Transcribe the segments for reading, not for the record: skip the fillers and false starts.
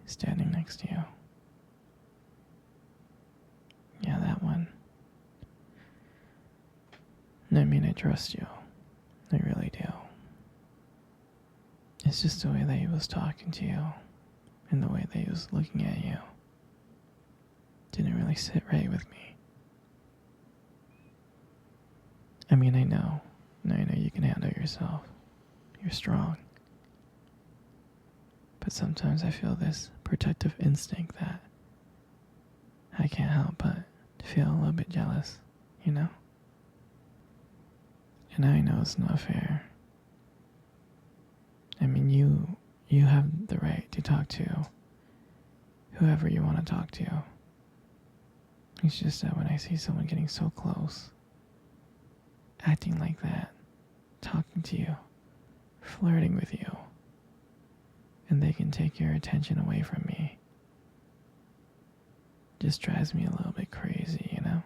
standing next to you. Yeah, that one. I mean, I trust you. I really do. It's just the way that he was talking to you and the way that he was looking at you didn't really sit right with me. I mean, I know you can handle yourself. You're strong. But sometimes I feel this protective instinct that I can't help but feel a little bit jealous, you know? And I know it's not fair. I mean, you have the right to talk to whoever you want to talk to. It's just that when I see someone getting so close, acting like that, talking to you, flirting with you, and they can take your attention away from me, just drives me a little bit crazy, you know?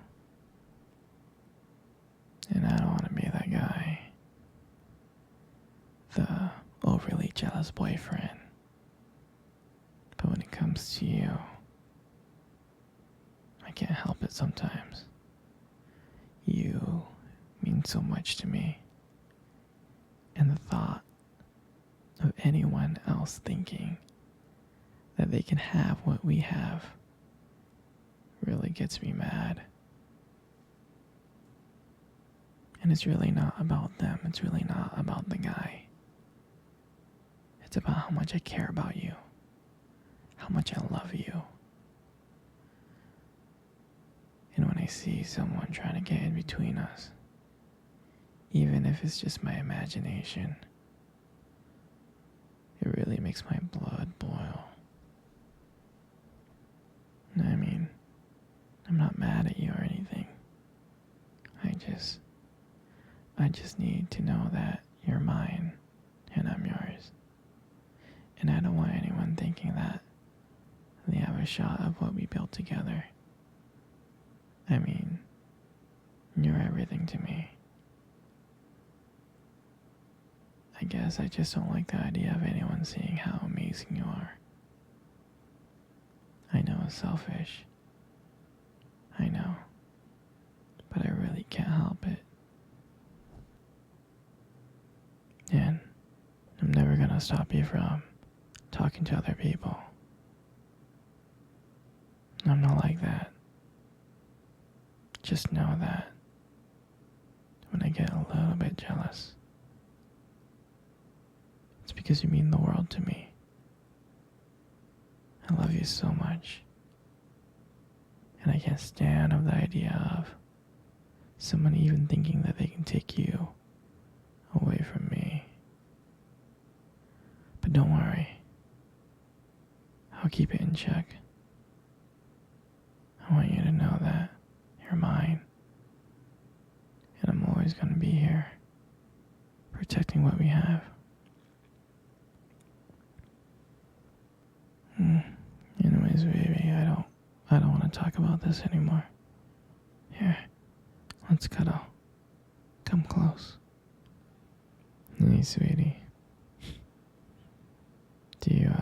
And I don't want to be that guy. The overly jealous boyfriend. But when it comes to you, I can't help it sometimes. You mean so much to me. And the thought of anyone else thinking that they can have what we have really gets me mad. And it's really not about them. It's really not about the guy. It's about how much I care about you. How much I love you. And when I see someone trying to get in between us, even if it's just my imagination, it really makes my blood boil. I mean, I'm not mad at you or anything. I just need to know that you're mine and I'm yours. And I don't want anyone thinking that they have a shot of what we built together. I mean, you're everything to me. I guess I just don't like the idea of anyone seeing how amazing you are. I know it's selfish. I know. But I really can't help it. And I'm never gonna stop you from talking to other people. I'm not like that. Just know that when I get a little bit jealous, it's because you mean the world to me. I love you so much. And I can't stand of the idea of someone even thinking that they can take you away from me. But don't worry. I'll keep it in check. I want you to know that you're mine. And I'm always going to be here, protecting what we have. Anyways, baby, I don't want to talk about this anymore. Here, let's cuddle. Come close. Hey, sweetie. Do you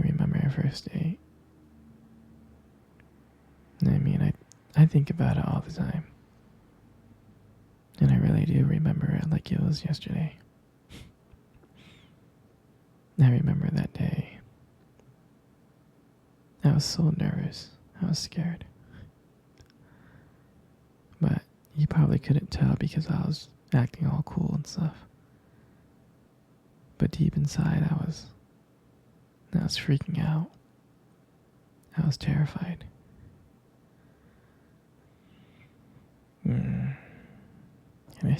remember our first date? I mean, I think about it all the time. And I really do remember it like it was yesterday. I remember that day. I was so nervous. I was scared. But you probably couldn't tell because I was acting all cool and stuff. But deep inside, I was freaking out. I was terrified. And I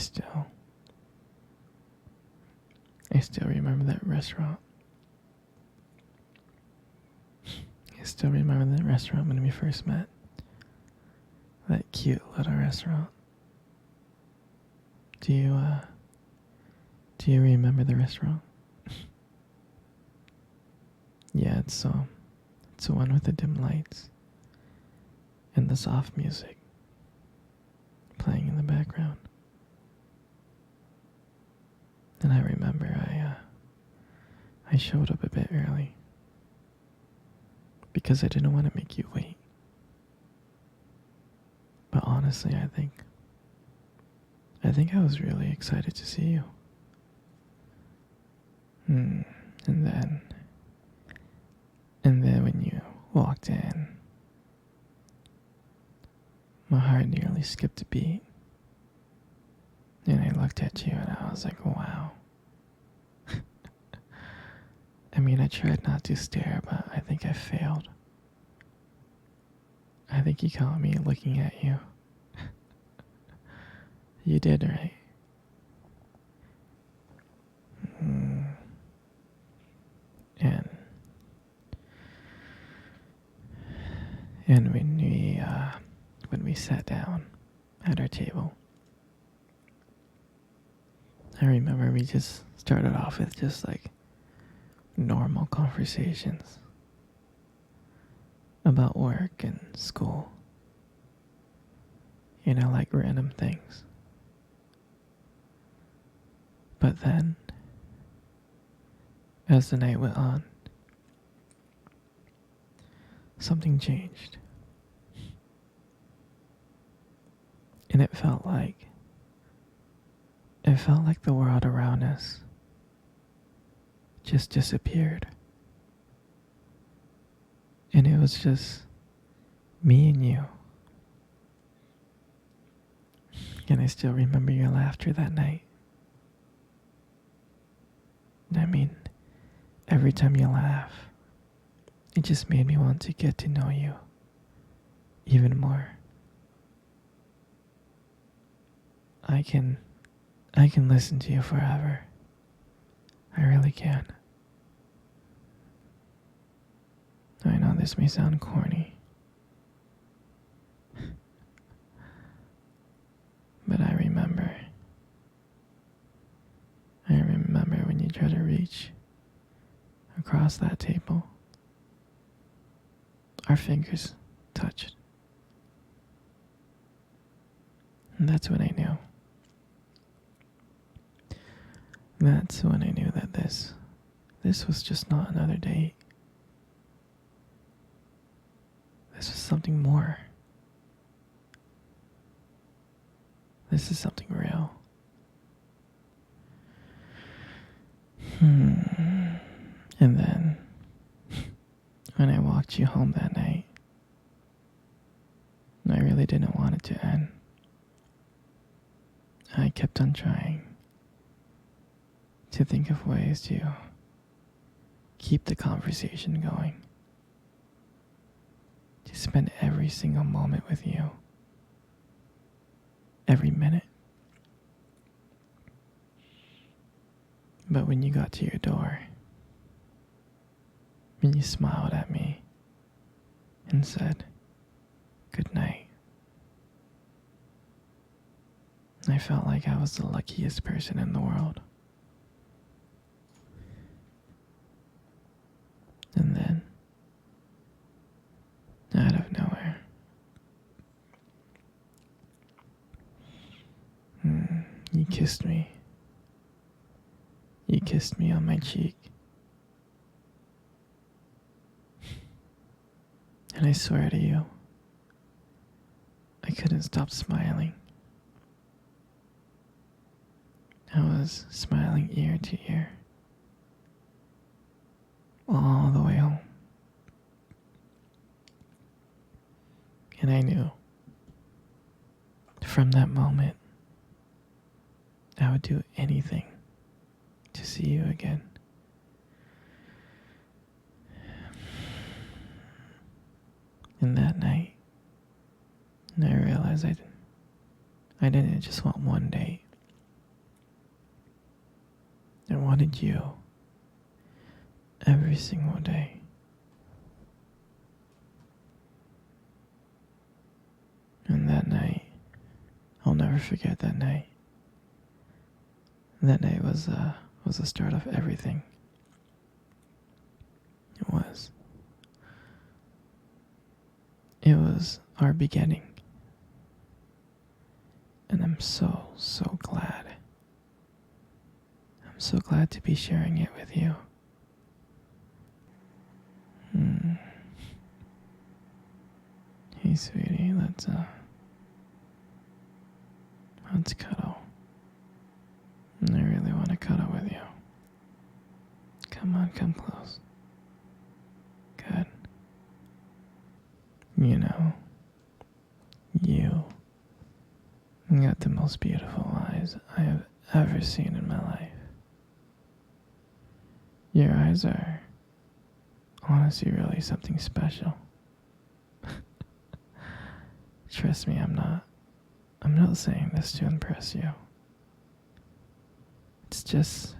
still remember that restaurant. I still remember that restaurant when we first met. That cute little restaurant. Do you remember the restaurant? Yeah, it's the one with the dim lights and the soft music playing in the background. And I remember I showed up a bit early. because I didn't want to make you wait. But honestly, I think I was really excited to see you. And then, when you walked in, my heart nearly skipped a beat. And I looked at you and I was like, wow. I mean, I tried not to stare, but I think I failed. I think you caught me looking at you. You did, right? And when we sat down at our table, I remember we just started off with just like normal conversations about work and school. You know, like random things. But then, as the night went on, something changed. And it felt like the world around us just disappeared. And it was just me and you. And I still remember your laughter that night. I mean, every time you laugh, it just made me want to get to know you even more. I can listen to you forever. I really can. I know this may sound corny, but I remember when you tried to reach across that table. Our fingers touched. And that's when I knew. That's when I knew that this was just not another date. This was something more. This is something real. And then, when I walked you home that night, I really didn't want it to end. I kept on trying to think of ways to keep the conversation going, to spend every single moment with you, every minute. But when you got to your door, and you smiled at me and said, "Good night," I felt like I was the luckiest person in the world. And then, out of nowhere, you kissed me. You kissed me on my cheek. And I swear to you, I couldn't stop smiling. I was smiling ear to ear, all the way home. And I knew, from that moment, I would do anything to see you again. And that night, I realized I didn't just want one date. I wanted you every single day. And that night, I'll never forget that night. That night was the start of everything. It was. It was our beginning. And I'm so, so glad. I'm so glad to be sharing it with you. Hey, sweetie, let's cuddle. I really want to cuddle with you. Come on, come close. Good. You know, you got the most beautiful eyes I have ever seen in my life. Your eyes are honestly really something special. Trust me, I'm not saying this to impress you. It's just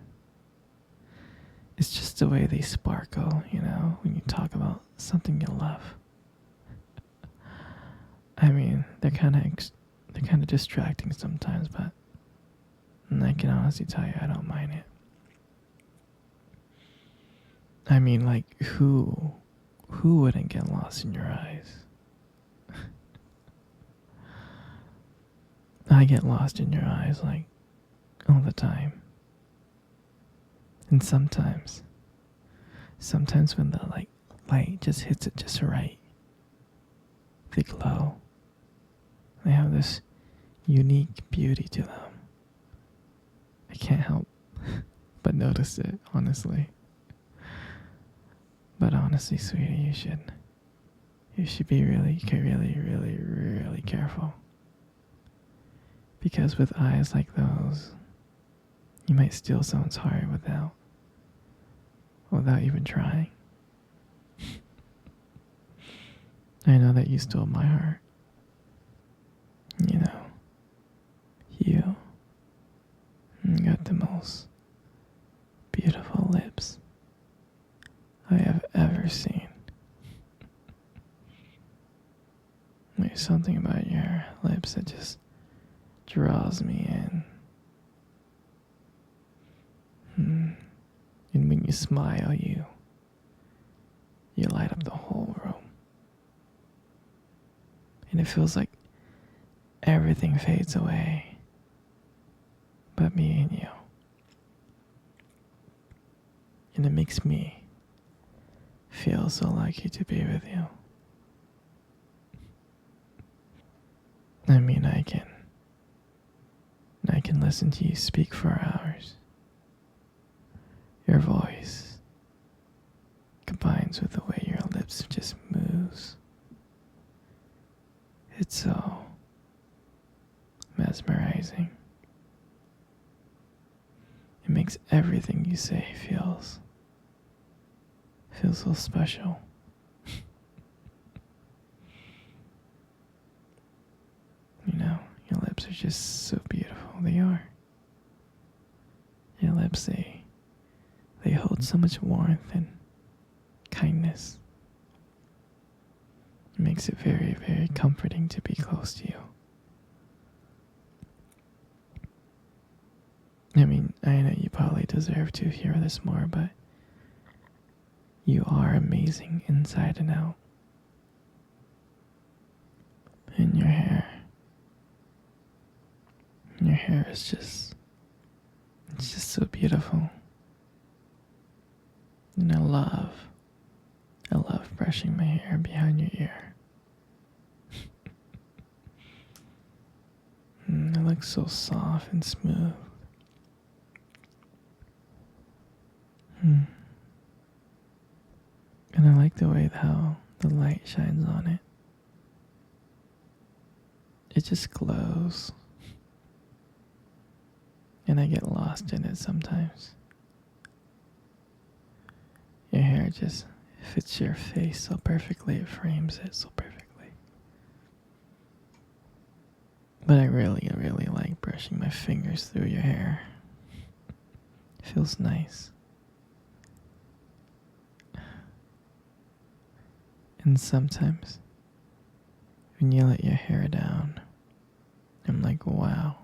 the way they sparkle, when you talk about something you love. I mean, they're kind of distracting sometimes, but I can honestly tell you I don't mind it. I mean, like, who wouldn't get lost in your eyes? I get lost in your eyes, like, all the time. And sometimes when the light just hits it just right, they glow. They have this unique beauty to them. I can't help but notice it, honestly. But honestly, sweetie, you should be really, really, really, really careful. Because with eyes like those, you might steal someone's heart without even trying. I know that you stole my heart. You got the most beautiful lips I have ever seen. There's something about your lips that just draws me in. And when you smile, you light up the whole room. And it feels like everything fades away but me and you. And it makes me feel so lucky to be with you. I mean, I can listen to you speak for hours. Your voice combines with the way your lips just moves. It's so mesmerizing. It makes everything you say feels so special. Your lips are just so beautiful. They are. Your lips, they hold so much warmth and kindness. It makes it very, very comforting to be close to you. I mean, I know you probably deserve to hear this more, but you are amazing inside and out. And your hair is just, it's just so beautiful. And I love brushing my hair behind your ear. It looks so soft and smooth. And I like the way how the light shines on it. It just glows. And I get lost in it sometimes. Your hair just fits your face so perfectly, it frames it so perfectly. But I really, really like brushing my fingers through your hair. It feels nice. And sometimes, when you let your hair down, I'm like, wow,